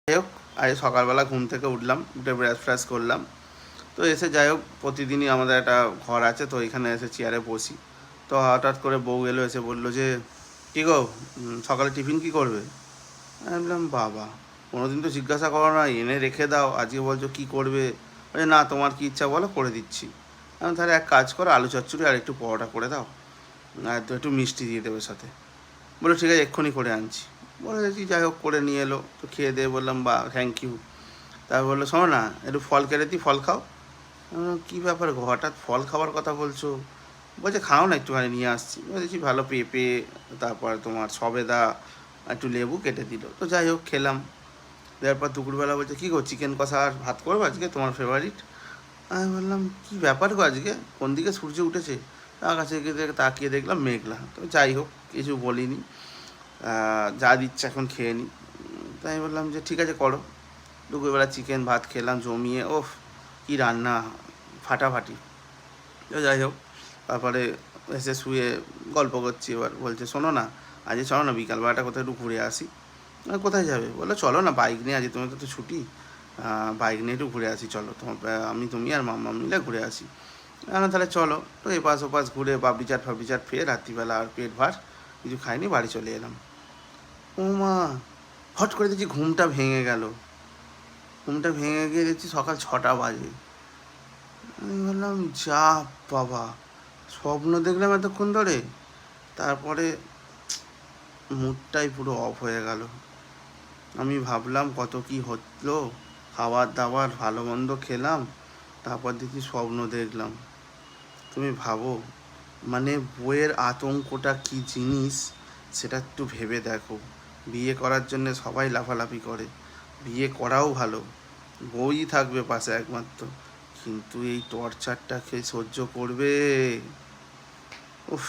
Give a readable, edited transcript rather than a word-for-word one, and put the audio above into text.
যাই হোক, আজ সকালবেলা ঘুম থেকে উঠলাম, উঠে ব্রাশ ফ্রাশ করলাম। তো এসে যাই হোক, প্রতিদিনই আমাদের একটা ঘর আছে, তো এখানে এসে চেয়ারে বসি। তো হঠাৎ করে বউ এলো, এসে বললো যে কী গো, সকালে টিফিন কী করবে? আমি বললাম বাবা, কোনোদিন তো জিজ্ঞাসা করো না, এনে রেখে দাও, আজকে বলছো কী করবে? বলছে না, তোমার কী ইচ্ছা বলো, করে দিচ্ছি। আমি তাহলে এক কাজ করো, আলু চচ্চড়ি আর একটু পরোটা করে দাও, আর তো একটু মিষ্টি দিয়ে দেবে সাথে। বললো ঠিক আছে, এক্ষুনি করে আনছি। বলে দিয়েছি, যাই হোক করে নিয়ে এলো। তো খেয়ে দিয়ে বললাম বা থ্যাংক ইউ। তারপর বললো শোনো না, একটু ফল কেটে দিই, ফল খাও। আমি বললাম কী ব্যাপার গো, হঠাৎ ফল খাওয়ার কথা বলছো? বলছে খাও না, একটুখানি নিয়ে আসছি। বলেছি ভালো পেঁপে, তারপর তোমার সবেদা, একটু লেবু কেটে দিল। তো যাই হোক খেলাম। দেওয়ার পর দুপুরবেলা বলছে কী গো, চিকেন কষা আর ভাত করবো আজকে, তোমার ফেভারিট? আমি বললাম কী ব্যাপার গো, আজকে কোন দিকে সূর্য উঠেছে? আকাশে তাকিয়ে দেখলাম মেঘলা। তো যাই হোক, কিছু বলিনি। যা দিচ্ছে এখন খেয়ে নিই। তাই আমি বললাম যে ঠিক আছে করো। দুপুরবেলা চিকেন ভাত খেলাম জমিয়ে, ওফ কী রান্না, ফাটাফাটি। তো যাই হোক, তারপরে এসে শুয়ে গল্প করছি। এবার বলছে শোনো না, আজকে চলো না বিকালবেলাটা কোথায় একটু ঘুরে আসি। কোথায় যাবে? বললো চলো না, বাইক নিয়ে, আজকে তোমার তো ছুটি, বাইক নিয়ে একটু ঘুরে আসি, চলো তোমার, আমি তুমি আর মাম্মা মিলে ঘুরে আসি। তাহলে চলো। তো এপাশ ওপাশ ঘুরে বাবরি চাট ফাবরি চাট খেয়ে রাত্রিবেলা আর পেট ভার কিছু খাইনি, বাড়ি চলে এলাম। ও মা, হট করে দেখছি ঘুমটা ভেঙে গেল। ঘুমটা ভেঙে গিয়ে দেখছি সকাল 6টা বাজে। আমি বললাম যা বাবা, স্বপ্ন দেখলাম এতক্ষণ ধরে। তারপরে মুডটাই পুরো অফ হয়ে গেল। আমি ভাবলাম কত কি হলো, খাবার দাবার ভালো মন্দ খেলাম, তারপর দেখি স্বপ্ন দেখলাম। তুমি ভাবো, মানে বইয়ের আতঙ্কটা কী জিনিস সেটা একটু ভেবে দেখো। বিয়ে করার জন্যে সবাই লাফালাফি করে, বিয়ে করাও ভালো, বউই থাকবে পাশে একমাত্র, কিন্তু এই টর্চারটা কে সহ্য করবে? উফ।